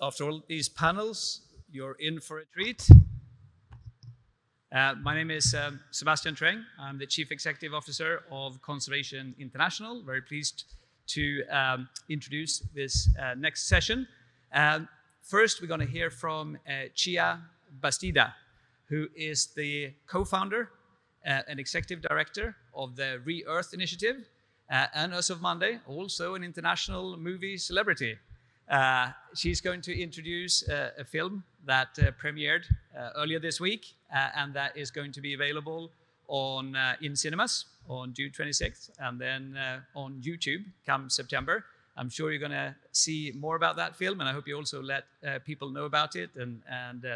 After all these panels, you're in for a treat. My name is Sebastian Troëng. I'm the Chief Executive Officer of Conservation International. Very pleased to introduce this next session. First, we're going to hear from Xiye Bastida, who is the co-founder and executive director of the Re-Earth Initiative, and as of Monday, also an international movie celebrity. She's going to introduce a film that premiered earlier this week, and that is going to be available in cinemas on June 26th, and then on YouTube come September. I'm sure you're going to see more about that film, and I hope you also let people know about it and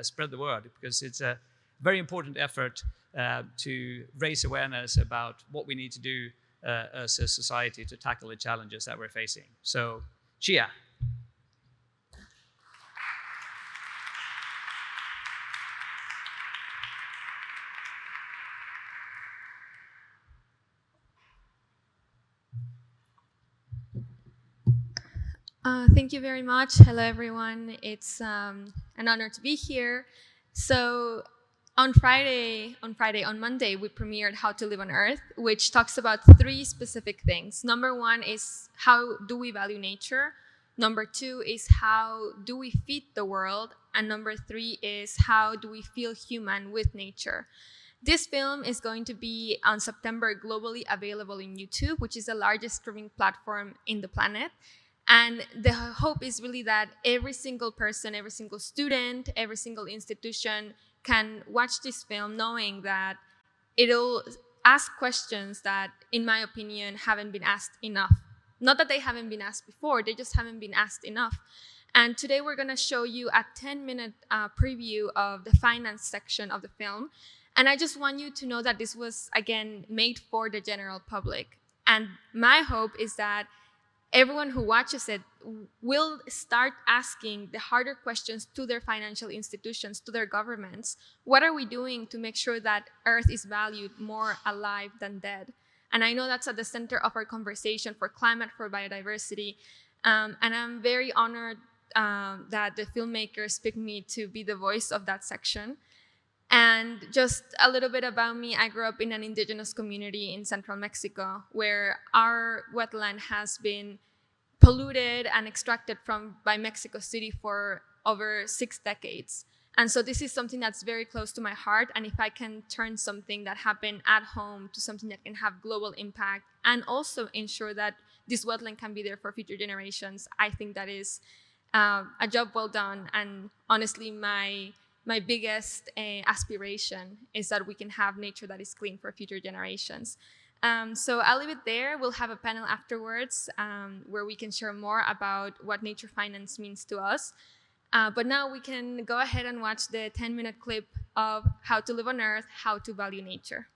spread the word, because it's a very important effort to raise awareness about what we need to do as a society to tackle the challenges that we're facing. So, Xiye. Thank you very much. Hello, everyone. It's an honor to be here. So on Monday, we premiered How to Live on Earth, which talks about 3 specific things. Number 1 is how do we value nature? Number 2 is how do we feed the world? And number 3 is how do we feel human with nature? This film is going to be on September globally available in YouTube, which is the largest streaming platform in the planet. And the hope is really that every single person, every single student, every single institution can watch this film knowing that it'll ask questions that, in my opinion, haven't been asked enough. Not that they haven't been asked before, they just haven't been asked enough. And today we're going to show you a 10-minute preview of the finance section of the film. And I just want you to know that this was, again, made for the general public. And my hope is that everyone who watches it will start asking the harder questions to their financial institutions, to their governments. What are we doing to make sure that Earth is valued more alive than dead? And I know that's at the center of our conversation for climate, for biodiversity. And I'm very honored that the filmmakers picked me to be the voice of that section. And just a little bit about me, I grew up in an indigenous community in central Mexico, where our wetland has been polluted and extracted by Mexico City for over 6 decades. And so this is something that's very close to my heart. And if I can turn something that happened at home to something that can have global impact and also ensure that this wetland can be there for future generations, I think that is a job well done. And honestly, my biggest aspiration is that we can have nature that is clean for future generations. So I'll leave it there. We'll have a panel afterwards where we can share more about what nature finance means to us. But now we can go ahead and watch the 10-minute clip of How to Live on Earth, How to Value Nature.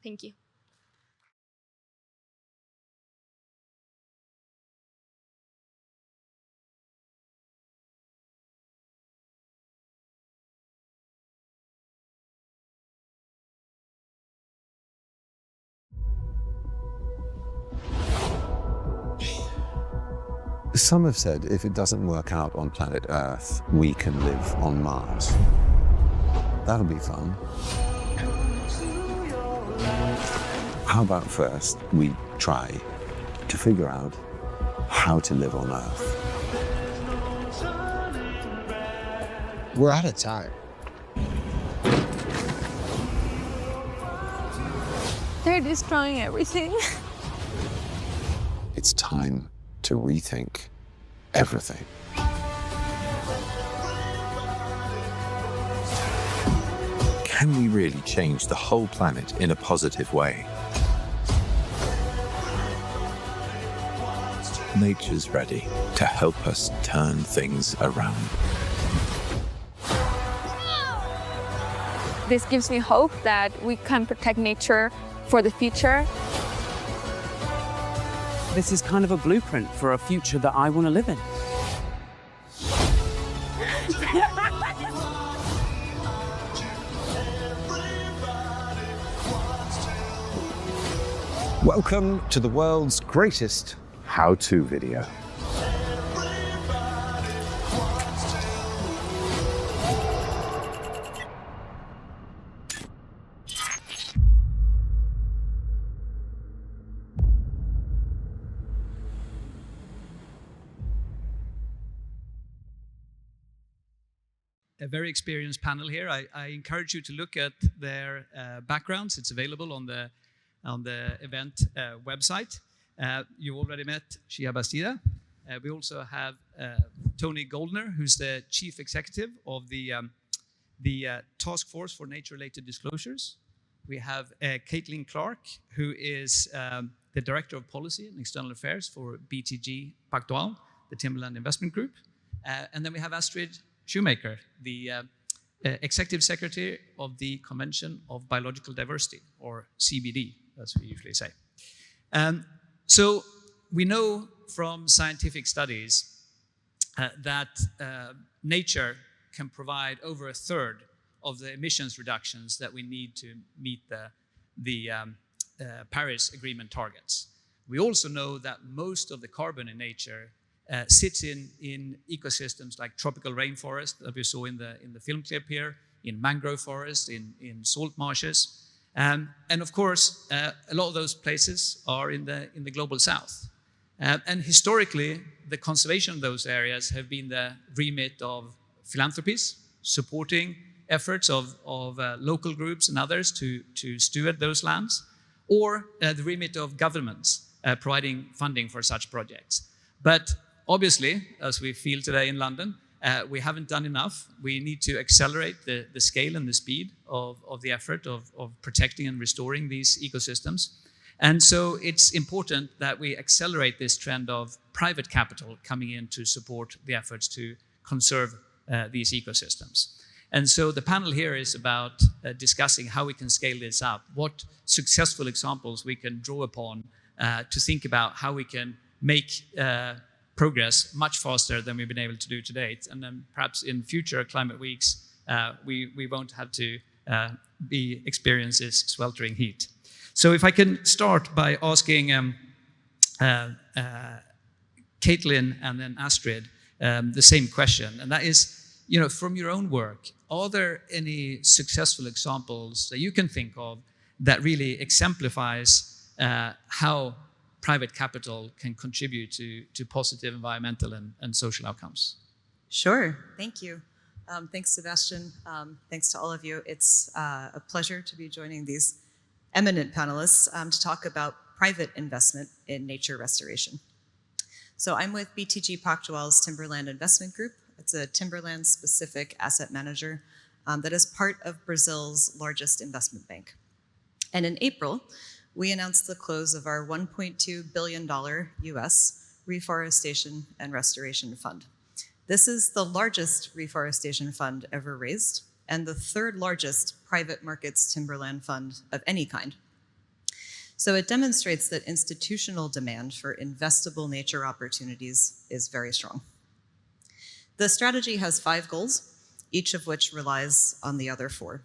Thank you. Some have said if it doesn't work out on planet Earth, we can live on Mars. That'll be fun. How about first we try to figure out how to live on Earth? We're out of time. They're destroying everything. It's time to rethink everything. Can we really change the whole planet in a positive way? Nature's ready to help us turn things around. This gives me hope that we can protect nature for the future. This is kind of a blueprint for a future that I want to live in. Welcome to the world's greatest how-to video. a very experienced panel here. I encourage you to look at their backgrounds. It's available on the event website. You already met Xiye Bastida. We also have Tony Goldner, who's the chief executive of the Task Force for Nature-Related Disclosures. We have Caitlin Clarke, who is the Director of Policy and External Affairs for BTG Pactual, the Timberland investment group. And then we have Astrid Schomaker, the Executive Secretary of the Convention of Biological Diversity, or CBD, as we usually say. So we know from scientific studies that nature can provide over a third of the emissions reductions that we need to meet the Paris Agreement targets. We also know that most of the carbon in nature sits in ecosystems like tropical rainforest that we saw in the film clip here, in mangrove forests, in salt marshes. And of course, a lot of those places are in the global south. And historically, the conservation of those areas have been the remit of philanthropies, supporting efforts of local groups and others to steward those lands, or the remit of governments providing funding for such projects. But obviously, as we feel today in London, we haven't done enough. We need to accelerate the scale and the speed of the effort of protecting and restoring these ecosystems. And so it's important that we accelerate this trend of private capital coming in to support the efforts to conserve these ecosystems. And so the panel here is about discussing how we can scale this up, what successful examples we can draw upon to think about how we can make progress much faster than we've been able to do to date. And then perhaps in future climate weeks, we won't have to experience this sweltering heat. So if I can start by asking Caitlin and then Astrid the same question, and that is, from your own work, are there any successful examples that you can think of that really exemplifies how private capital can contribute to positive environmental and social outcomes? Sure, thank you. Thanks, Sebastian. Thanks to all of you. It's a pleasure to be joining these eminent panelists to talk about private investment in nature restoration. So I'm with BTG Pactual's Timberland Investment Group. It's a Timberland-specific asset manager that is part of Brazil's largest investment bank. And in April, we announced the close of our $1.2 billion US Reforestation and Restoration Fund. This is the largest reforestation fund ever raised and the third largest private markets timberland fund of any kind. So it demonstrates that institutional demand for investable nature opportunities is very strong. The strategy has 5 goals, each of which relies on the other 4.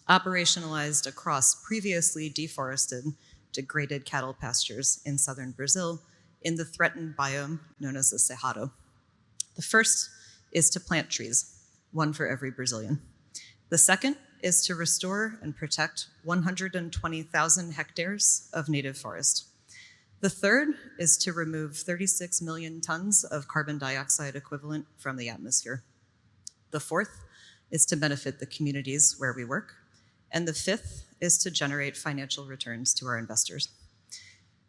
Operationalized across previously deforested, degraded cattle pastures in southern Brazil in the threatened biome known as the Cerrado. The first is to plant trees, 1 for every Brazilian. The second is to restore and protect 120,000 hectares of native forest. The third is to remove 36 million tons of carbon dioxide equivalent from the atmosphere. The fourth is to benefit the communities where we work. And the fifth is to generate financial returns to our investors.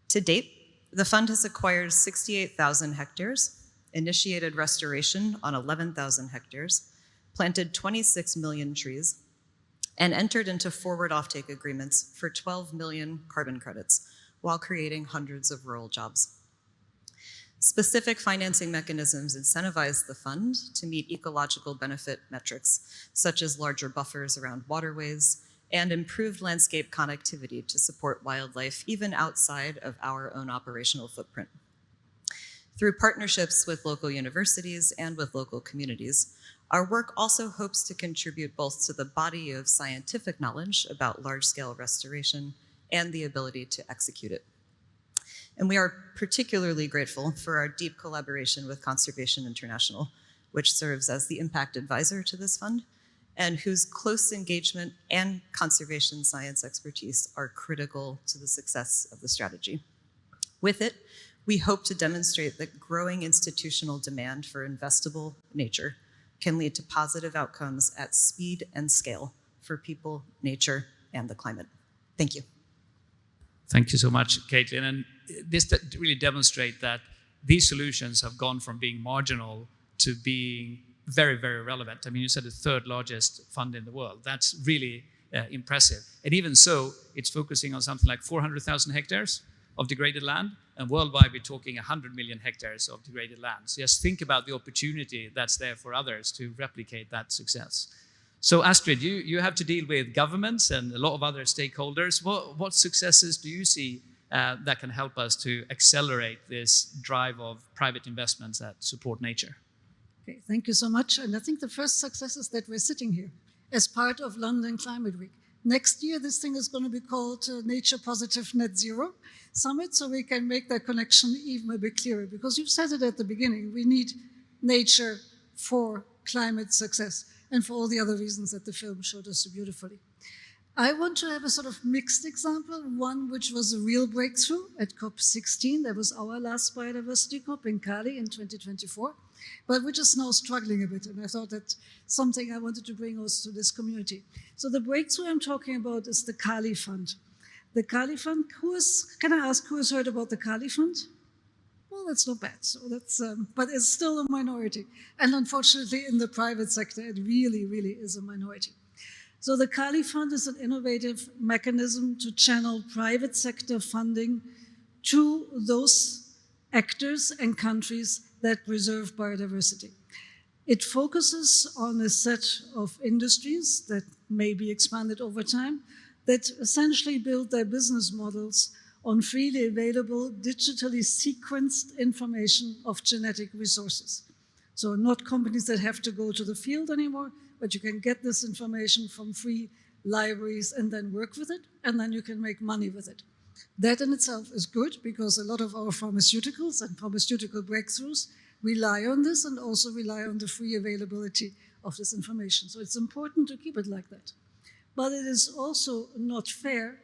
To date, the fund has acquired 68,000 hectares, initiated restoration on 11,000 hectares, planted 26 million trees, and entered into forward offtake agreements for 12 million carbon credits, while creating hundreds of rural jobs. Specific financing mechanisms incentivize the fund to meet ecological benefit metrics, such as larger buffers around waterways and improved landscape connectivity to support wildlife even outside of our own operational footprint. Through partnerships with local universities and with local communities, our work also hopes to contribute both to the body of scientific knowledge about large-scale restoration and the ability to execute it. And we are particularly grateful for our deep collaboration with Conservation International, which serves as the impact advisor to this fund, and whose close engagement and conservation science expertise are critical to the success of the strategy. With it, we hope to demonstrate that growing institutional demand for investable nature can lead to positive outcomes at speed and scale for people, nature, and the climate. Thank you. Thank you so much, Caitlin. And this really demonstrates that these solutions have gone from being marginal to being very, very relevant. I mean, you said the third largest fund in the world. That's really impressive. And even so, it's focusing on something like 400,000 hectares of degraded land. And worldwide, we're talking 100 million hectares of degraded land. So just think about the opportunity that's there for others to replicate that success. So Astrid, you have to deal with governments and a lot of other stakeholders. What successes do you see that can help us to accelerate this drive of private investments that support nature? Okay, thank you so much. And I think the first success is that we're sitting here as part of London Climate Week. Next year, this thing is going to be called Nature Positive Net Zero Summit, so we can make that connection even a bit clearer. Because you've said it at the beginning, we need nature for climate success and for all the other reasons that the film showed us so beautifully. I want to have a sort of mixed example, one which was a real breakthrough at COP16. That was our last biodiversity COP in Cali in 2024, but which is now struggling a bit. And I thought that's something I wanted to bring also to this community. So the breakthrough I'm talking about is the Cali Fund. The Cali Fund, can I ask who has heard about the Cali Fund? Well, that's not bad. So that's, but it's still a minority. And unfortunately, in the private sector, it really, really is a minority. So the Cali Fund is an innovative mechanism to channel private sector funding to those actors and countries that preserve biodiversity. It focuses on a set of industries that may be expanded over time that essentially build their business models on freely available, digitally sequenced information of genetic resources. So not companies that have to go to the field anymore, but you can get this information from free libraries and then work with it, and then you can make money with it. That in itself is good because a lot of our pharmaceuticals and pharmaceutical breakthroughs rely on this and also rely on the free availability of this information. So it's important to keep it like that. But it is also not fair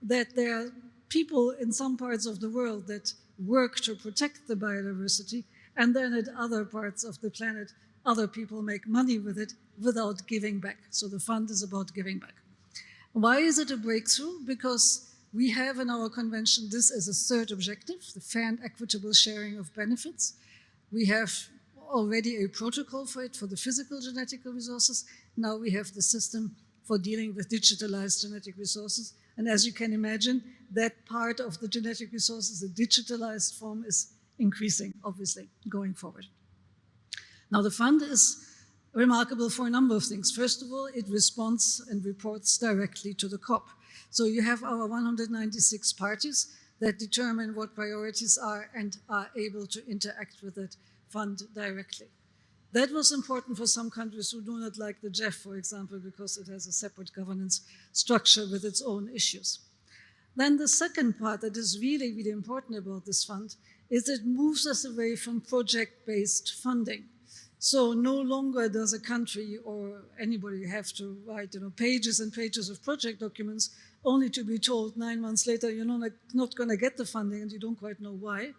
that there are people in some parts of the world that work to protect the biodiversity, and then at other parts of the planet, other people make money with it without giving back. So the fund is about giving back. Why is it a breakthrough? Because we have in our convention this as a third objective, the fair and equitable sharing of benefits. We have already a protocol for it for the physical genetic resources. Now we have the system for dealing with digitalized genetic resources. And as you can imagine, that part of the genetic resources, the digitalized form, is increasing, obviously, going forward. Now, the fund is remarkable for a number of things. First of all, it responds and reports directly to the COP. So you have our 196 parties that determine what priorities are and are able to interact with that fund directly. That was important for some countries who do not like the GEF, for example, because it has a separate governance structure with its own issues. Then the second part that is really, really important about this fund is it moves us away from project-based funding. So no longer does a country or anybody have to write pages and pages of project documents only to be told 9 months later you're not going to get the funding and you don't quite know why.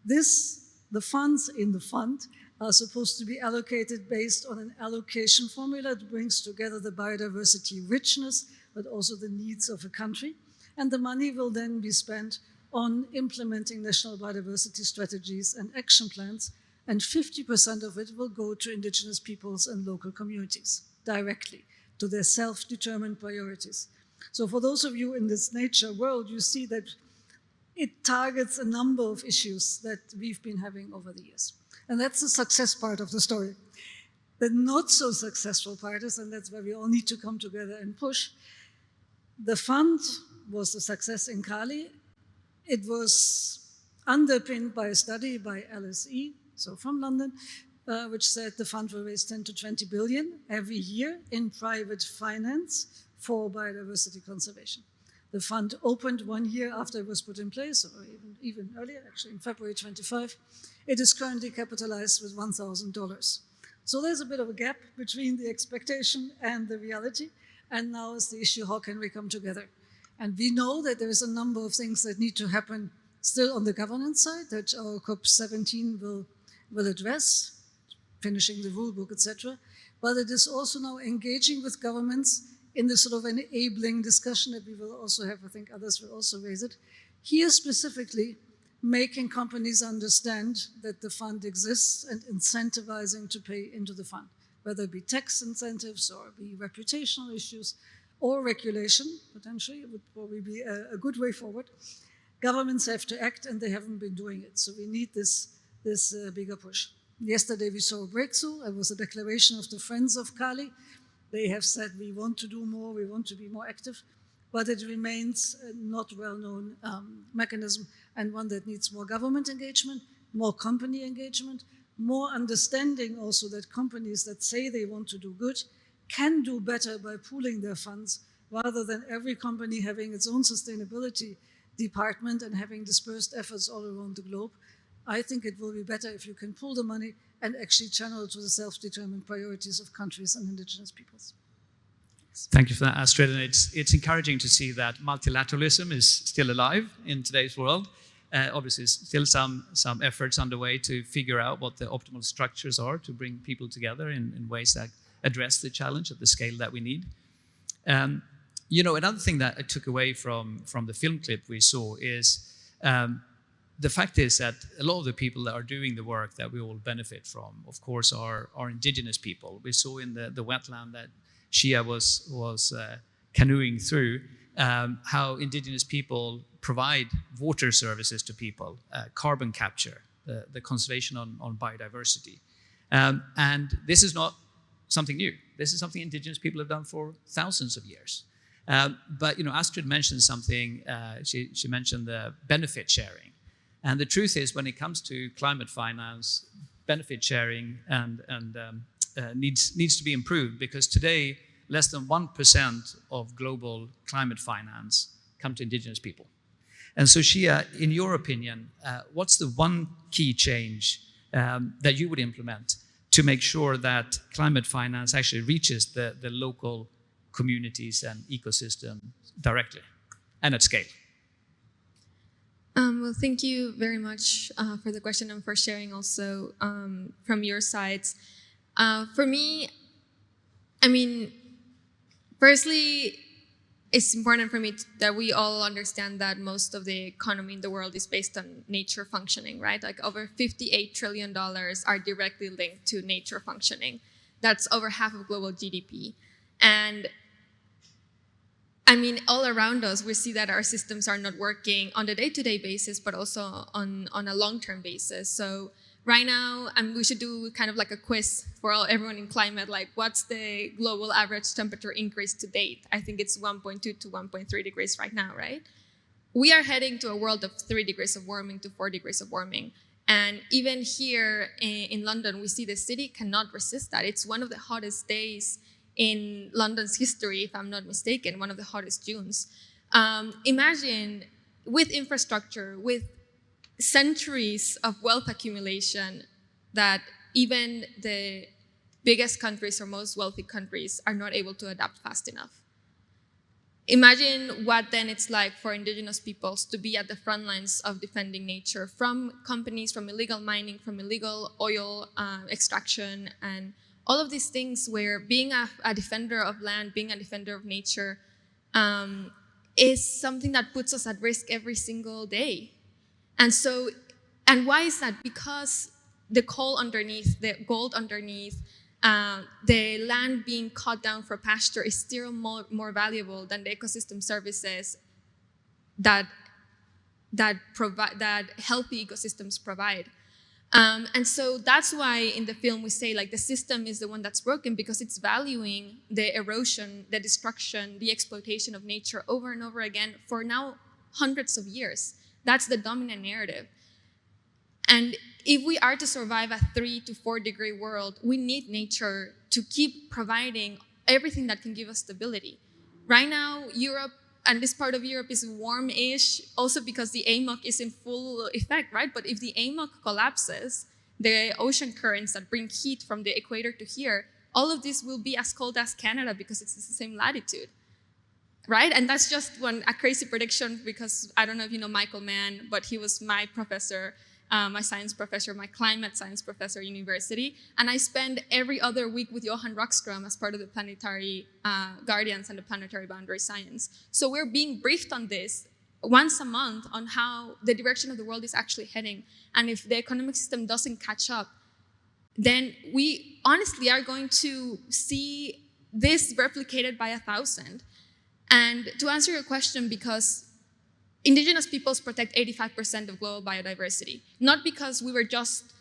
The funds in the fund are supposed to be allocated based on an allocation formula that brings together the biodiversity richness, but also the needs of a country. And the money will then be spent on implementing national biodiversity strategies and action plans, and 50% of it will go to indigenous peoples and local communities directly to their self-determined priorities. So for those of you in this nature world, you see that it targets a number of issues that we've been having over the years. And that's the success part of the story. The not so successful part is, and that's where we all need to come together and push, the fund was a success in Cali. It was underpinned by a study by LSE, so from London, which said the fund will raise 10 to 20 billion every year in private finance for biodiversity conservation. The fund opened 1 year after it was put in place, or even earlier, actually in February 25. It is currently capitalized with $1,000. So there's a bit of a gap between the expectation and the reality. And now is the issue, how can we come together? And we know that there is a number of things that need to happen still on the governance side that our COP17 will address. finishing the rule book, etc. But it is also now engaging with governments in this sort of enabling discussion that we will also have. I think others will also raise it. Here specifically, making companies understand that the fund exists and incentivizing to pay into the fund, whether it be tax incentives or be reputational issues or regulation, potentially. It would probably be a good way forward. Governments have to act, and they haven't been doing it. So we need this bigger push. Yesterday we saw a breakthrough. It was a declaration of the Friends of Kali. They have said we want to do more, we want to be more active, but it remains a not well-known mechanism, and one that needs more government engagement, more company engagement, more understanding also that companies that say they want to do good can do better by pooling their funds rather than every company having its own sustainability department and having dispersed efforts all around the globe. I think it will be better if you can pool the money and actually channel it to the self-determined priorities of countries and indigenous peoples. Thank you for that, Astrid. And it's encouraging to see that multilateralism is still alive in today's world. Obviously, still some efforts underway to figure out what the optimal structures are to bring people together in ways that address the challenge at the scale that we need. Another thing that I took away from the film clip we saw is the fact is that a lot of the people that are doing the work that we all benefit from, of course, are indigenous people. We saw in the wetland that Xiye was canoeing through how indigenous people provide water services to people, carbon capture, the conservation on biodiversity. And this is not something new. This is something indigenous people have done for thousands of years. But Astrid mentioned something, she mentioned the benefit sharing. And the truth is, when it comes to climate finance, benefit sharing needs to be improved, because today, less than 1% of global climate finance come to indigenous people. And so, Xiye, in your opinion, what's the one key change that you would implement to make sure that climate finance actually reaches the local communities and ecosystem directly and at scale? Well, thank you very much for the question and for sharing also from your sides. For me, firstly, it's important for me that we all understand that most of the economy in the world is based on nature functioning, right? Like over $58 trillion are directly linked to nature functioning. That's over half of global GDP. And all around us, we see that our systems are not working on a day-to-day basis, but also on a long-term basis. So right now, we should do kind of like a quiz for everyone in climate, like what's the global average temperature increase to date? I think it's 1.2 to 1.3 degrees right now, right? We are heading to a world of 3 degrees of warming to 4 degrees of warming. And even here in London, we see the city cannot resist that. It's one of the hottest days in London's history, if I'm not mistaken, one of the hottest Junes. Imagine with infrastructure, with centuries of wealth accumulation, that even the biggest countries or most wealthy countries are not able to adapt fast enough. Imagine what then it's like for indigenous peoples to be at the front lines of defending nature from companies, from illegal mining, from illegal oil extraction, and all of these things where being a defender of land, being a defender of nature is something that puts us at risk every single day. And why is that? Because the coal underneath, the gold underneath, the land being cut down for pasture is still more valuable than the ecosystem services that healthy ecosystems provide. And so that's why in the film we say like the system is the one that's broken, because it's valuing the erosion, the destruction, the exploitation of nature over and over again for now hundreds of years. That's the dominant narrative. And if we are to survive a 3 to 4 degree world, we need nature to keep providing everything that can give us stability. Right now, Europe and this part of Europe is warm-ish, also because the AMOC is in full effect, right? But if the AMOC collapses, the ocean currents that bring heat from the equator to here, all of this will be as cold as Canada because it's the same latitude, right? And that's just a crazy prediction, because I don't know if you know Michael Mann, but he was my professor my science professor, my climate science professor at university. And I spend every other week with Johan Rockström as part of the Planetary Guardians and the Planetary Boundary Science. So we're being briefed on this once a month on how the direction of the world is actually heading. And if the economic system doesn't catch up, then we honestly are going to see this replicated by 1,000. And to answer your question, because indigenous peoples protect 85% of global biodiversity, not because we were just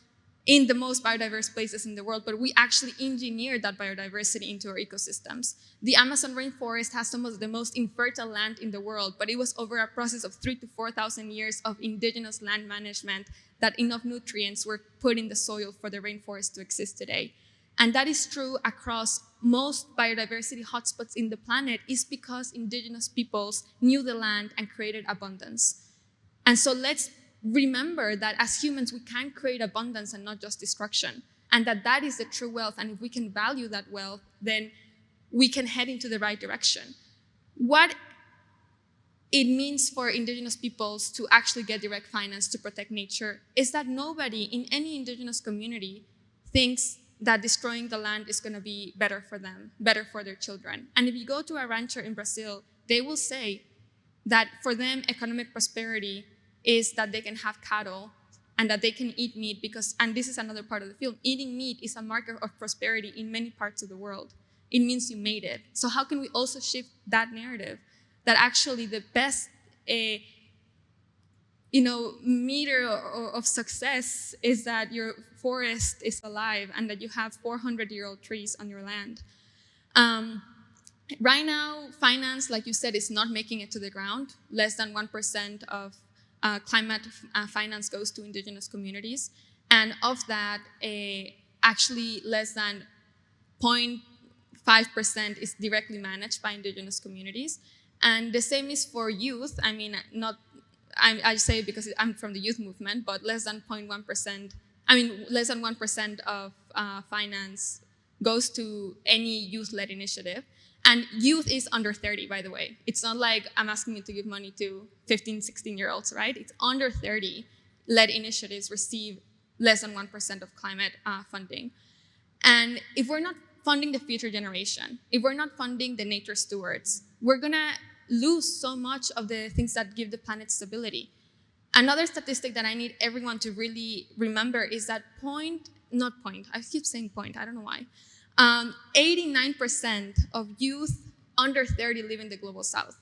in the most biodiverse places in the world, but we actually engineered that biodiversity into our ecosystems. The Amazon rainforest has some of the most infertile land in the world, but it was over a process of 3,000 to 4,000 years of indigenous land management that enough nutrients were put in the soil for the rainforest to exist today. And that is true across most biodiversity hotspots in the planet, is because indigenous peoples knew the land and created abundance. And so let's remember that as humans, we can create abundance and not just destruction, and that is the true wealth. And if we can value that wealth, then we can head into the right direction. What it means for indigenous peoples to actually get direct finance to protect nature is that nobody in any indigenous community thinks that destroying the land is going to be better for them, better for their children. And if you go to a rancher in Brazil, they will say that for them, economic prosperity is that they can have cattle and that they can eat meat because, and this is another part of the film, eating meat is a marker of prosperity in many parts of the world. It means you made it. So how can we also shift that narrative? That actually the best meter of success is that your forest is alive and that you have 400-year-old trees on your land. Right now, finance, like you said, is not making it to the ground. Less than 1% of climate finance goes to indigenous communities. And of that, actually less than 0.5% is directly managed by indigenous communities. And the same is for youth. I mean, I say it because I'm from the youth movement, but less than 0.1%, less than 1% of finance goes to any youth-led initiative. And youth is under 30, by the way. It's not like I'm asking you to give money to 15, 16-year-olds, right? It's under 30-led initiatives receive less than 1% of climate funding. And if we're not funding the future generation, if we're not funding the nature stewards, we're gonna lose so much of the things that give the planet stability. Another statistic that I need everyone to really remember is that I keep saying point, I don't know why. 89% of youth under 30 live in the global south.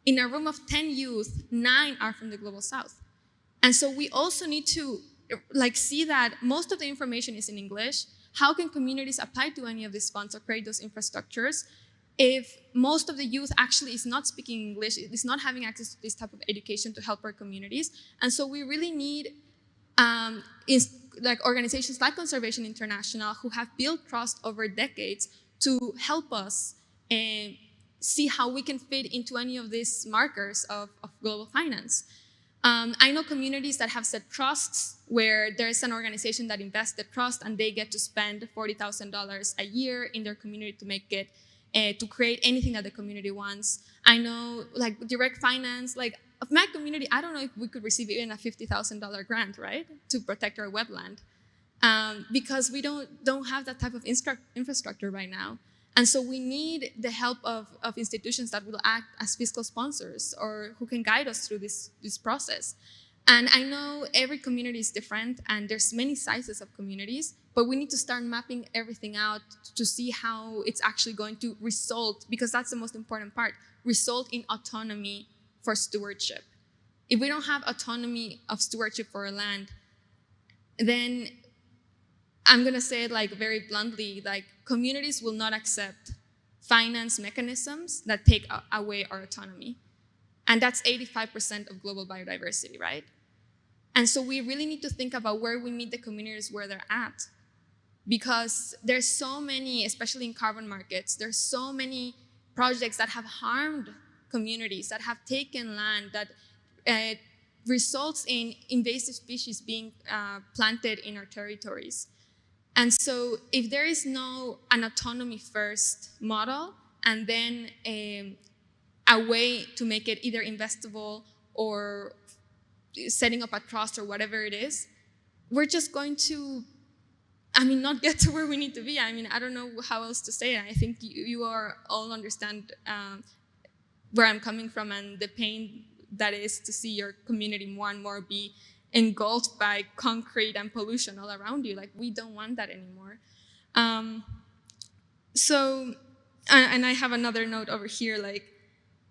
In a room of 10 youth, 9 are from the global south. And so we also need to see that most of the information is in English. How can communities apply to any of these funds or create those infrastructures if most of the youth actually is not speaking English, is not having access to this type of education to help our communities? And so we really need organizations like Conservation International, who have built trust over decades, to help us see how we can fit into any of these markers of global finance. I know communities that have set trusts where there's an organization that invests the trust and they get to spend $40,000 a year in their community to make it, to create anything that the community wants. I know direct finance, of my community, I don't know if we could receive even a $50,000 grant, right, to protect our wetland, because we don't have that type of infrastructure right now. And so we need the help of institutions that will act as fiscal sponsors or who can guide us through this process. And I know every community is different and there's many sizes of communities, but we need to start mapping everything out to see how it's actually going to result, because that's the most important part, result in autonomy for stewardship. If we don't have autonomy of stewardship for our land, then I'm gonna say it very bluntly, communities will not accept finance mechanisms that take away our autonomy. And that's 85% of global biodiversity, right? And so we really need to think about where we meet the communities where they're at. Because there's so many, especially in carbon markets, there's so many projects that have harmed communities, that have taken land, that results in invasive species being planted in our territories. And so if there is an autonomy first model and then a way to make it either investable or setting up a trust or whatever it is, we're just going to, not get to where we need to be. I don't know how else to say it. I think you are all understand where I'm coming from and the pain that is to see your community more and more be engulfed by concrete and pollution all around you. Like, we don't want that anymore. And I have another note over here, like,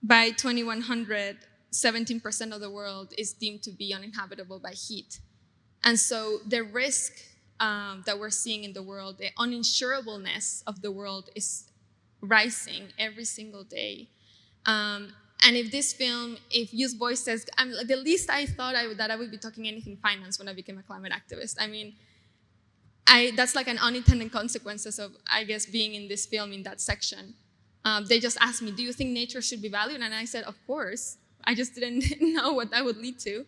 by 2100, 17% of the world is deemed to be uninhabitable by heat. And so the risk that we're seeing in the world, the uninsurableness of the world is rising every single day. And if this film, if Youth Voices, the least I thought that I would be talking anything finance when I became a climate activist. That's like an unintended consequences of, I guess, being in this film in that section. They just asked me, do you think nature should be valued? And I said, of course. I just didn't know what that would lead to.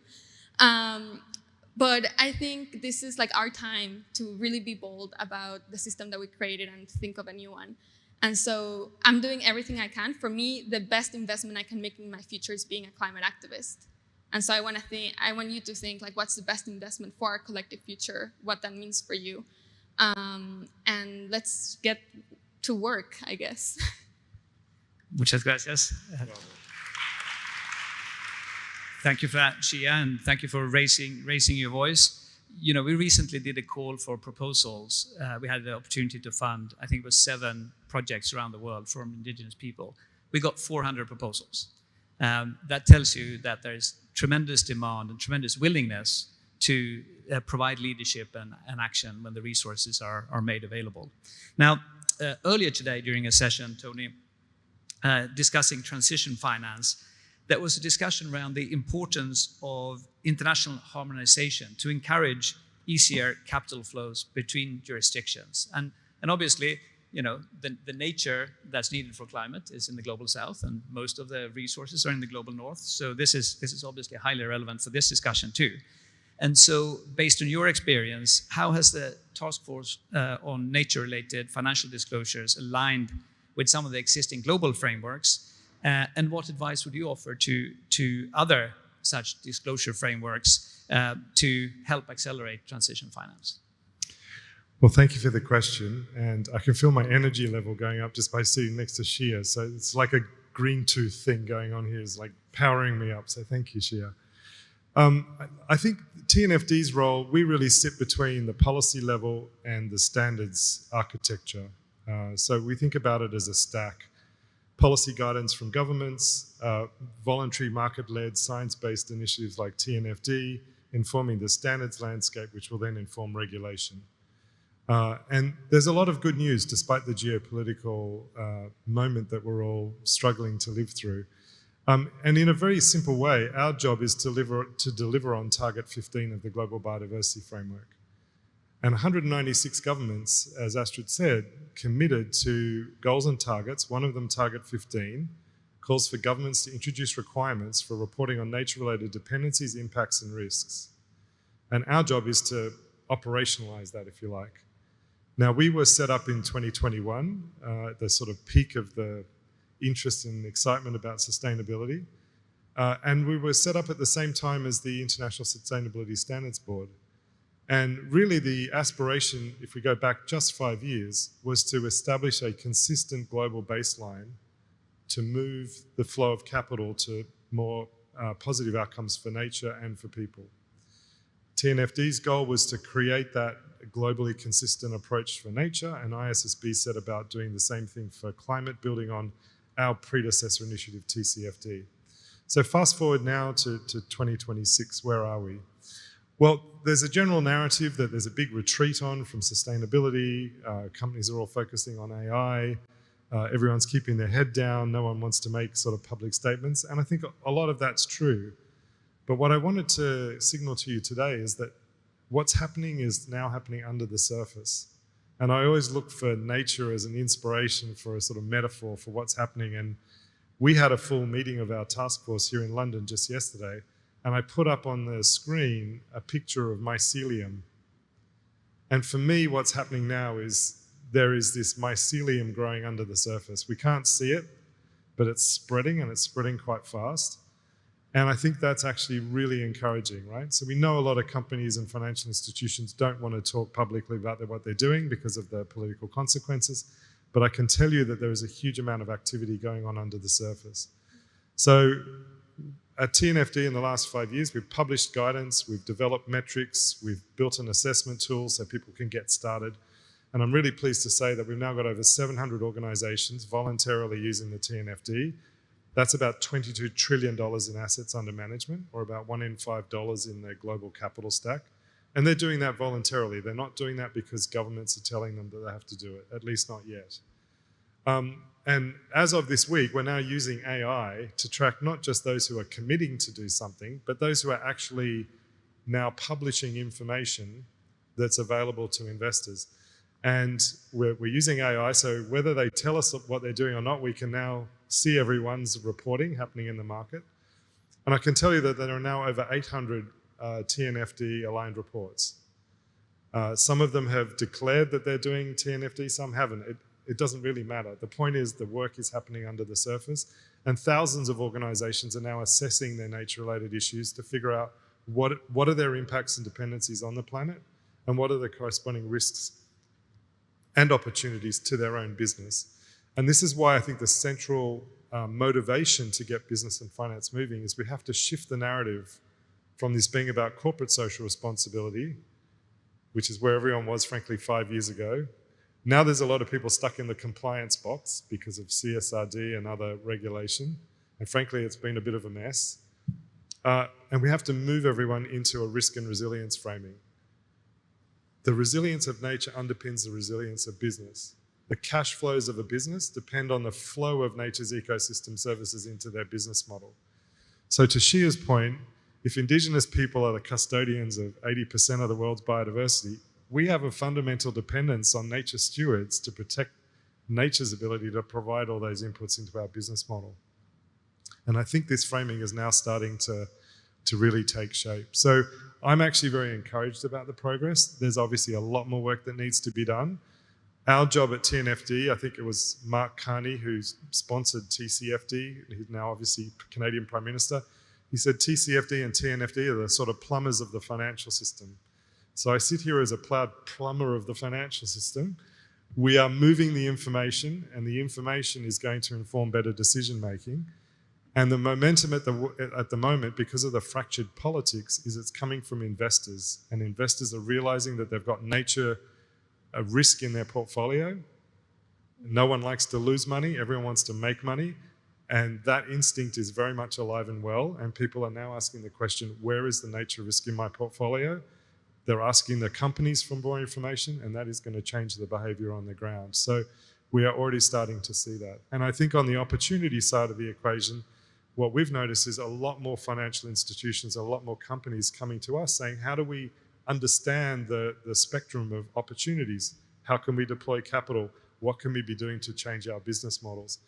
But I think this is like our time to really be bold about the system that we created and think of a new one. And so I'm doing everything I can. For me, the best investment I can make in my future is being a climate activist. And so I want you to think, like, what's the best investment for our collective future, what that means for you. And let's get to work, I guess. Muchas gracias. Thank you for that, Xiye, and thank you for raising your voice. We recently did a call for proposals. We had the opportunity to fund, I think it was 7 projects around the world from indigenous people. We got 400 proposals. That tells you that there's tremendous demand and tremendous willingness to provide leadership and action when the resources are made available. Now, earlier today during a session, Tony, discussing transition finance, there was a discussion around the importance of international harmonization to encourage easier capital flows between jurisdictions. And obviously, the nature that's needed for climate is in the global south, and most of the resources are in the global north. So this is obviously highly relevant for this discussion too. And so, based on your experience, how has the task force on nature-related financial disclosures aligned with some of the existing global frameworks? And what advice would you offer to other such disclosure frameworks to help accelerate transition finance? Well, thank you for the question. And I can feel my energy level going up just by sitting next to Xiye. So it's like a green tooth thing going on here. It's like powering me up. So thank you, Xiye. I think TNFD's role, we really sit between the policy level and the standards architecture. So we think about it as a stack. Policy guidance from governments, voluntary market-led science-based initiatives like TNFD, informing the standards landscape, which will then inform regulation. And there's a lot of good news despite the geopolitical moment that we're all struggling to live through. And in a very simple way, our job is to deliver on Target 15 of the Global Biodiversity Framework. And 196 governments, as Astrid said, committed to goals and targets. One of them, Target 15, calls for governments to introduce requirements for reporting on nature-related dependencies, impacts, and risks. And our job is to operationalize that, if you like. Now, we were set up in 2021, the sort of peak of the interest and excitement about sustainability. And we were set up at the same time as the International Sustainability Standards Board. And really the aspiration, if we go back just 5 years, was to establish a consistent global baseline to move the flow of capital to more positive outcomes for nature and for people. TNFD's goal was to create that globally consistent approach for nature, and ISSB set about doing the same thing for climate, building on our predecessor initiative, TCFD. So fast forward now to 2026, where are we? Well, there's a general narrative that there's a big retreat on from sustainability. Companies are all focusing on AI. Everyone's keeping their head down. No one wants to make sort of public statements. And I think a lot of that's true. But what I wanted to signal to you today is that what's happening is now happening under the surface. And I always look for nature as an inspiration for a sort of metaphor for what's happening. And we had a full meeting of our task force here in London just yesterday. And I put up on the screen a picture of mycelium. And for me, what's happening now is there is this mycelium growing under the surface. We can't see it, but it's spreading, and it's spreading quite fast. And I think that's actually really encouraging, right? So we know a lot of companies and financial institutions don't want to talk publicly about what they're doing because of the political consequences. But I can tell you that there is a huge amount of activity going on under the surface. So at TNFD in the last 5 years, we've published guidance, we've developed metrics, we've built an assessment tool so people can get started. And I'm really pleased to say that we've now got over 700 organizations voluntarily using the TNFD. That's about $22 trillion in assets under management, or about $1 in $5 in the global capital stack. And they're doing that voluntarily. They're not doing that because governments are telling them that they have to do it, at least not yet. And as of this week, we're now using AI to track not just those who are committing to do something, but those who are actually now publishing information that's available to investors. And we're using AI, so whether they tell us what they're doing or not, we can now see everyone's reporting happening in the market. And I can tell you that there are now over 800 TNFD aligned reports. Some of them have declared that they're doing TNFD, some haven't. It doesn't really matter. The point is the work is happening under the surface, and thousands of organizations are now assessing their nature-related issues to figure out what are their impacts and dependencies on the planet, and what are the corresponding risks and opportunities to their own business. And this is why I think the central motivation to get business and finance moving is we have to shift the narrative from this being about corporate social responsibility, which is where everyone was, frankly, 5 years ago. Now there's a lot of people stuck in the compliance box because of CSRD and other regulation. And frankly, it's been a bit of a mess. And we have to move everyone into a risk and resilience framing. The resilience of nature underpins the resilience of business. The cash flows of a business depend on the flow of nature's ecosystem services into their business model. So to Xiye's point, if Indigenous people are the custodians of 80% of the world's biodiversity, we have a fundamental dependence on nature stewards to protect nature's ability to provide all those inputs into our business model. And I think this framing is now starting to really take shape. So I'm actually very encouraged about the progress. There's obviously a lot more work that needs to be done. Our job at TNFD, I think it was Mark Carney who sponsored TCFD, he's now obviously Canadian Prime Minister. He said TCFD and TNFD are the sort of plumbers of the financial system. So I sit here as a proud plumber of the financial system. We are moving the information, and the information is going to inform better decision making. And the momentum at the moment, because of the fractured politics, is it's coming from investors. And investors are realizing that they've got nature a risk in their portfolio. No one likes to lose money, everyone wants to make money. And that instinct is very much alive and well. And people are now asking the question, where is the nature risk in my portfolio? They're asking the companies for more information, and that is going to change the behavior on the ground. So we are already starting to see that. And I think on the opportunity side of the equation, what we've noticed is a lot more financial institutions, a lot more companies coming to us saying, how do we understand the spectrum of opportunities? How can we deploy capital? What can we be doing to change our business models?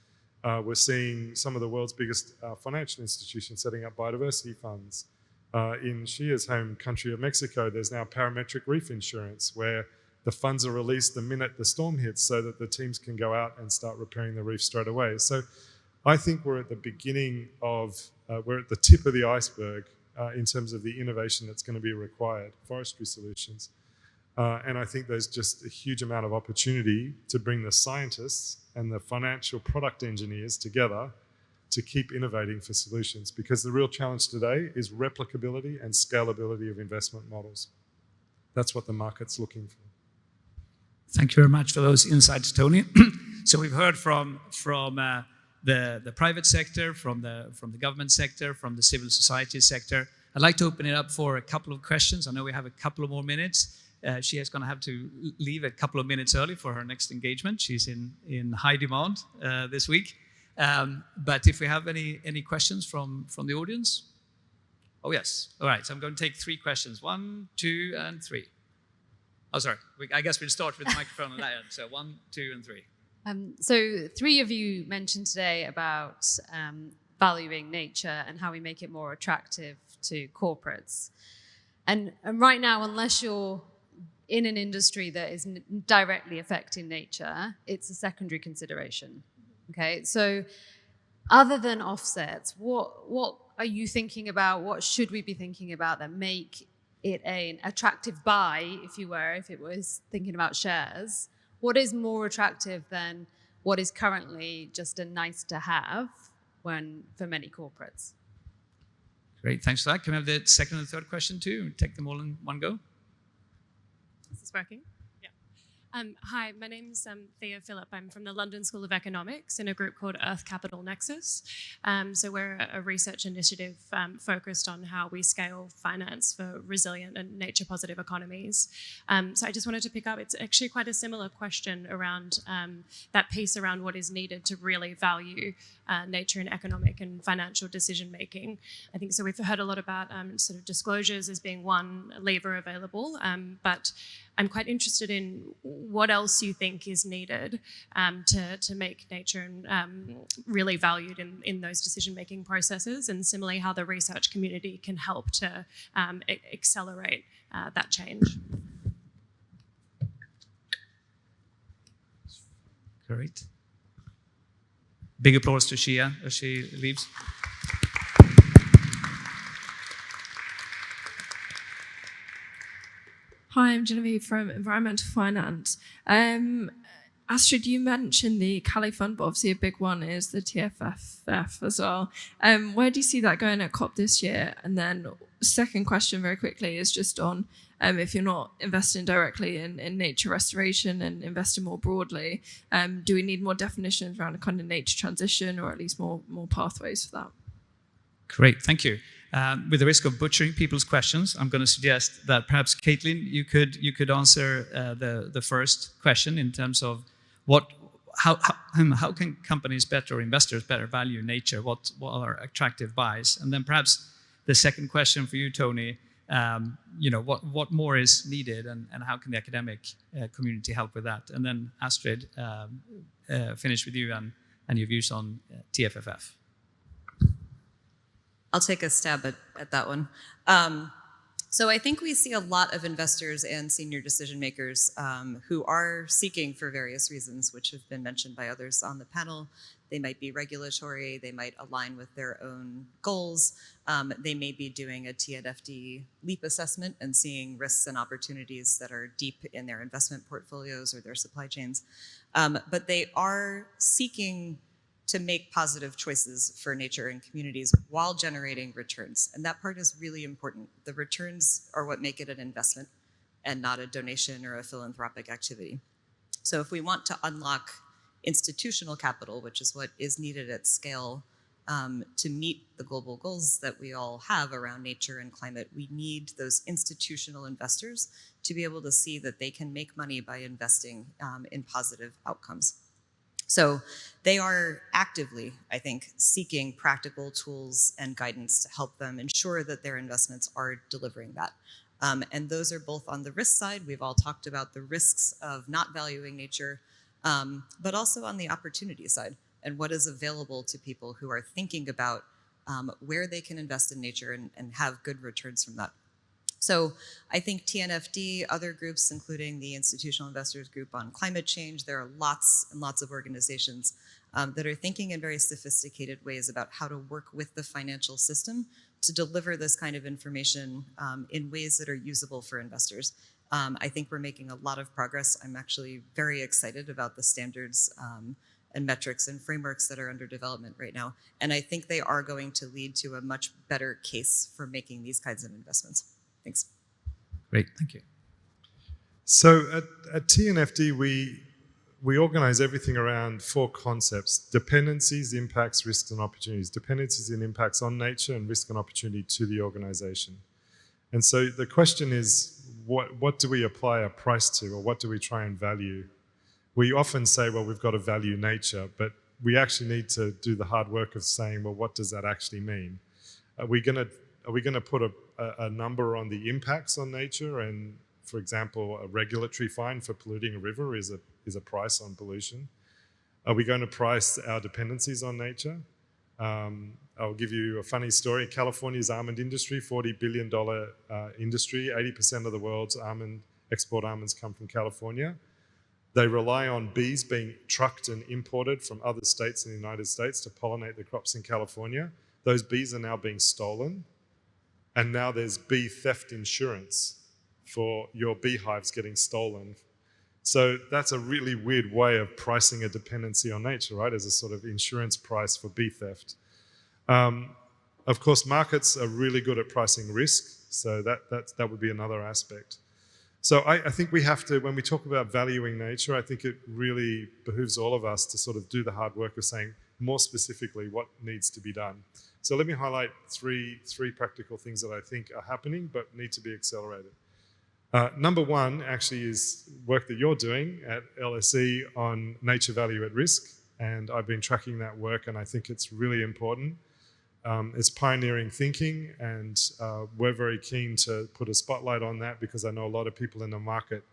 We're seeing some of the world's biggest financial institutions setting up biodiversity funds. In Xiye's home country of Mexico, there's now parametric reef insurance where the funds are released the minute the storm hits so that the teams can go out and start repairing the reef straight away. So I think we're at the beginning of, we're at the tip of the iceberg in terms of the innovation that's going to be required, forestry solutions. And I think there's just a huge amount of opportunity to bring the scientists and the financial product engineers together to keep innovating for solutions, because the real challenge today is replicability and scalability of investment models. That's what the market's looking for. Thank you very much for those insights, Tony. So we've heard from the private sector, from the government sector, from the civil society sector. I'd like to open it up for a couple of questions. I know we have a couple of more minutes. She is going to have to leave a couple of minutes early for her next engagement. She's in high demand this week. But if we have any questions from the audience? Oh, yes. All right. So I'm going to take 3 questions. 1, 2, and 3. Oh, sorry. I guess we'll start with the microphone on that end. So 1, 2, and 3. So 3 of you mentioned today about valuing nature and how we make it more attractive to corporates. And right now, unless you're in an industry that is directly affecting nature, it's a secondary consideration. Okay, so other than offsets, what are you thinking about? What should we be thinking about that make it an attractive buy, if it was thinking about shares? What is more attractive than what is currently just a nice to have for many corporates? Great, thanks for that. Can we have the second and third question too? Take them all in one go. Is this working? Yeah. Hi, my name's Thea Phillip. I'm from the London School of Economics in a group called Earth Capital Nexus. So we're a research initiative focused on how we scale finance for resilient and nature-positive economies. So I just wanted to pick up, it's actually quite a similar question around that piece around what is needed to really value nature and economic and financial decision-making. I think so we've heard a lot about sort of disclosures as being one lever available, but I'm quite interested in what else you think is needed to make nature really valued in those decision-making processes, and similarly how the research community can help to accelerate that change. Great. Big applause to Xiye as she leaves. Hi, I'm Genevieve from Environmental Finance. Astrid, you mentioned the Cali Fund, but obviously a big one is the TFFF as well. Where do you see that going at COP this year? And then second question very quickly is just on if you're not investing directly in nature restoration and investing more broadly, do we need more definitions around a kind of nature transition, or at least more pathways for that? Great, thank you. With the risk of butchering people's questions, I'm going to suggest that perhaps Caitlin, you could answer the first question in terms of how can companies better, or investors better value nature? What are attractive buys? And then perhaps the second question for you, Tony, what more is needed, and how can the academic community help with that? And then Astrid, finish with you and your views on TFFF. I'll take a stab at that one. So I think we see a lot of investors and senior decision makers who are seeking, for various reasons, which have been mentioned by others on the panel. They might be regulatory, they might align with their own goals, they may be doing a TNFD leap assessment and seeing risks and opportunities that are deep in their investment portfolios or their supply chains. But they are seeking to make positive choices for nature and communities while generating returns. And that part is really important. The returns are what make it an investment and not a donation or a philanthropic activity. So if we want to unlock institutional capital, which is what is needed at scale to meet the global goals that we all have around nature and climate, we need those institutional investors to be able to see that they can make money by investing in positive outcomes. So they are actively, I think, seeking practical tools and guidance to help them ensure that their investments are delivering that. And those are both on the risk side. We've all talked about the risks of not valuing nature, but also on the opportunity side and what is available to people who are thinking about where they can invest in nature and have good returns from that. So I think TNFD, other groups, including the Institutional Investors Group on Climate Change, there are lots and lots of organizations that are thinking in very sophisticated ways about how to work with the financial system to deliver this kind of information in ways that are usable for investors. I think we're making a lot of progress. I'm actually very excited about the standards and metrics and frameworks that are under development right now. And I think they are going to lead to a much better case for making these kinds of investments. Thanks. Great, thank you. So at TNFD, we organize everything around 4 concepts: dependencies, impacts, risks, and opportunities. Dependencies and impacts on nature, and risk and opportunity to the organization. And so the question is, what do we apply a price to, or what do we try and value? We often say, well, we've got to value nature, but we actually need to do the hard work of saying, well, what does that actually mean? Are we going to put a number on the impacts on nature? And for example, a regulatory fine for polluting a river is a price on pollution. Are we going to price our dependencies on nature? I'll give you a funny story. California's almond industry, $40 billion industry, 80% of the world's export almonds come from California. They rely on bees being trucked and imported from other states in the United States to pollinate the crops in California. those bees are now being stolen, and now there's bee theft insurance for your beehives getting stolen. So that's a really weird way of pricing a dependency on nature, right, as a sort of insurance price for bee theft. Of course, markets are really good at pricing risk, so that would be another aspect. So I think we have to, when we talk about valuing nature, I think it really behooves all of us to sort of do the hard work of saying more specifically what needs to be done. So let me highlight three practical things that I think are happening but need to be accelerated. Number one actually is work that you're doing at LSE on nature value at risk, and I've been tracking that work and I think it's really important. It's pioneering thinking, and we're very keen to put a spotlight on that because I know a lot of people in the market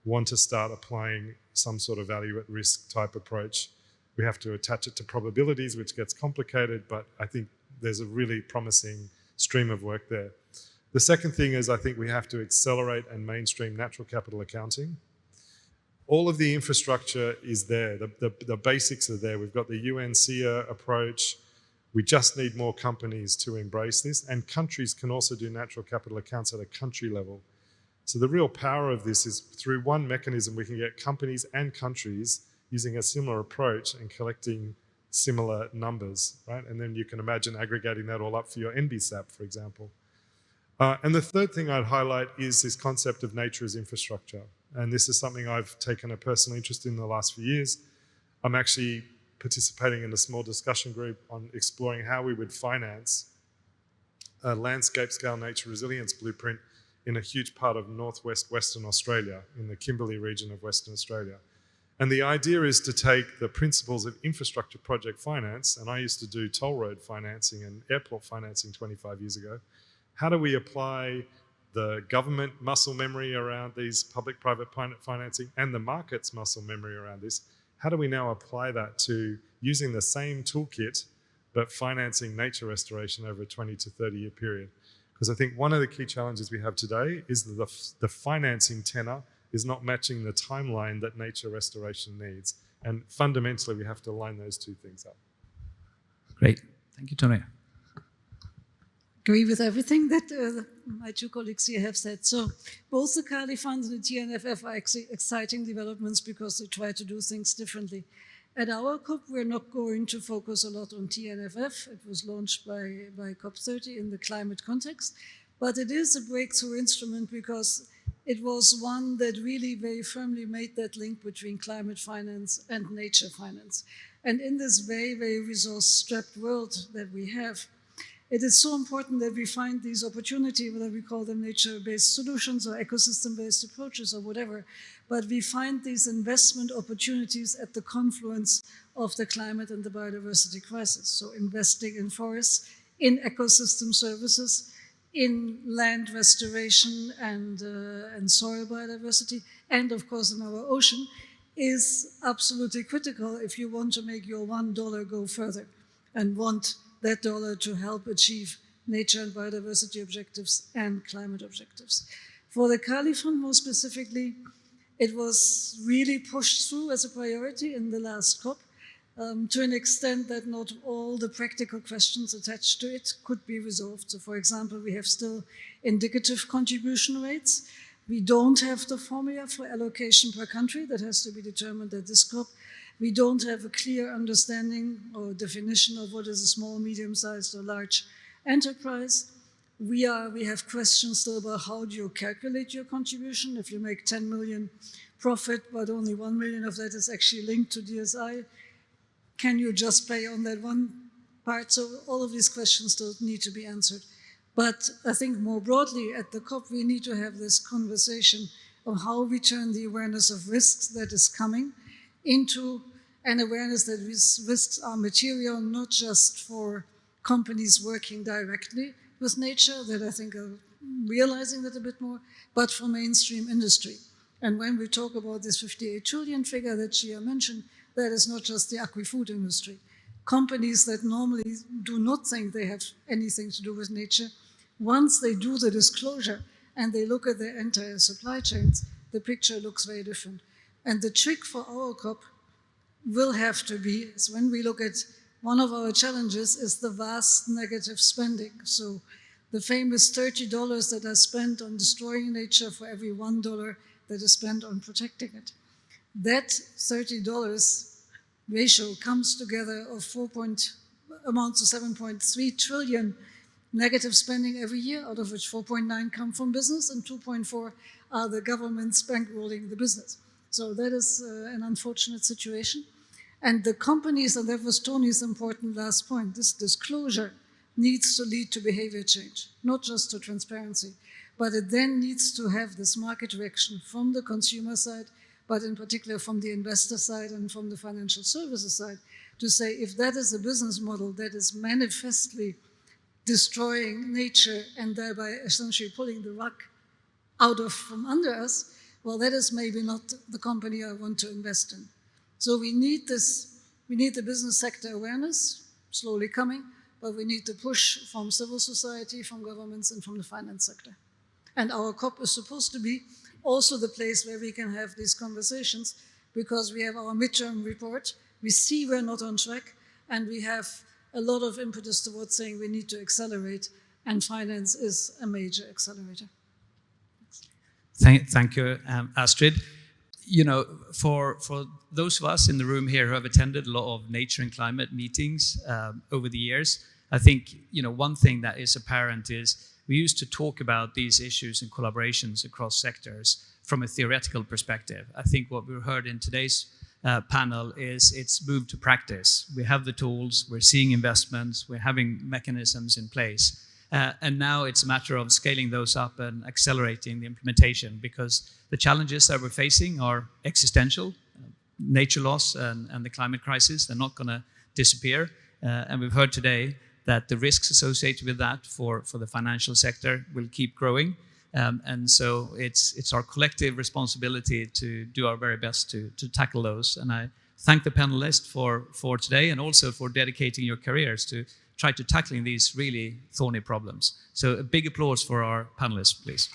want to start applying some sort of value at risk type approach. We have to attach it to probabilities, which gets complicated, but I think there's a really promising stream of work there. The second thing is I think we have to accelerate and mainstream natural capital accounting. All of the infrastructure is there. The basics are there. We've got the UN Xiye approach. We just need more companies to embrace this, and countries can also do natural capital accounts at a country level. So the real power of this is through one mechanism we can get companies and countries using a similar approach and collecting similar numbers, right? And then you can imagine aggregating that all up for your NBSAP, for example. And the third thing I'd highlight is this concept of nature as infrastructure. And this is something I've taken a personal interest in the last few years. I'm actually participating in a small discussion group on exploring how we would finance a landscape scale nature resilience blueprint in a huge part of northwest Western Australia, in the Kimberley region of Western Australia. And the idea is to take the principles of infrastructure project finance, and I used to do toll road financing and airport financing 25 years ago. How do we apply the government muscle memory around these public-private financing and the market's muscle memory around this? How do we now apply that to using the same toolkit, but financing nature restoration over a 20 to 30-year period? Because I think one of the key challenges we have today is that the financing tenor is not matching the timeline that nature restoration needs. And fundamentally, we have to line those two things up. Great. Thank you, Tony. Agree with everything that my two colleagues here have said. So both the Kali Fund and the TNFF are exciting developments because they try to do things differently. At our COP, we're not going to focus a lot on TNFF. It was launched by COP30 in the climate context, but it is a breakthrough instrument because it was one that really very firmly made that link between climate finance and nature finance. And in this very, very resource-strapped world that we have, it is so important that we find these opportunities, whether we call them nature-based solutions or ecosystem-based approaches or whatever, but we find these investment opportunities at the confluence of the climate and the biodiversity crisis. So investing in forests, in ecosystem services, in land restoration and soil biodiversity, and of course in our ocean, is absolutely critical if you want to make your $1 go further and want that dollar to help achieve nature and biodiversity objectives and climate objectives. For the Kali Fund more specifically, it was really pushed through as a priority in the last COP to an extent that not all the practical questions attached to it could be resolved. So for example, we have still indicative contribution rates. We don't have the formula for allocation per country that has to be determined at this COP. We don't have a clear understanding or definition of what is a small, medium-sized, or large enterprise. We have questions still about how do you calculate your contribution. If you make 10 million profit, but only 1 million of that is actually linked to DSI, can you just pay on that one part? So all of these questions still need to be answered. But I think more broadly at the COP, we need to have this conversation of how we turn the awareness of risks that is coming into an awareness that these risks are material, not just for companies working directly with nature, that I think are realizing that a bit more, but for mainstream industry. And when we talk about this 58 trillion figure that Xiye mentioned, that is not just the agri-food industry. Companies that normally do not think they have anything to do with nature, once they do the disclosure and they look at their entire supply chains, the picture looks very different. And the trick for our COP will have to be, is when we look at one of our challenges is the vast negative spending. So the famous $30 that are spent on destroying nature for every $1 that is spent on protecting it. That $30 ratio comes together of amounts to 7.3 trillion negative spending every year, out of which 4.9 come from business and 2.4 are the governments bankrolling the business. So that is an unfortunate situation. And the companies, and that was Tony's important last point, this disclosure needs to lead to behavior change, not just to transparency, but it then needs to have this market reaction from the consumer side, but in particular from the investor side and from the financial services side, to say if that is a business model that is manifestly destroying nature and thereby essentially pulling the rug out from under us, well, that is maybe not the company I want to invest in. So we need the business sector awareness, slowly coming, but we need to push from civil society, from governments, and from the finance sector. And our COP is supposed to be also the place where we can have these conversations, because we have our midterm report, we see we're not on track, and we have a lot of impetus towards saying we need to accelerate, and finance is a major accelerator. Thank you, Astrid. You know, for those of us in the room here who have attended a lot of nature and climate meetings over the years, I think, you know, one thing that is apparent is we used to talk about these issues and collaborations across sectors from a theoretical perspective. I think what we heard in today's panel is it's moved to practice. We have the tools, we're seeing investments, we're having mechanisms in place. And now it's a matter of scaling those up and accelerating the implementation, because the challenges that we're facing are existential. Nature loss and the climate crisis, they're not going to disappear. And we've heard today that the risks associated with that for the financial sector will keep growing. And so it's our collective responsibility to do our very best to tackle those. And I thank the panelists for today, and also for dedicating your careers to try to tackling these really thorny problems. So a big applause for our panelists, please.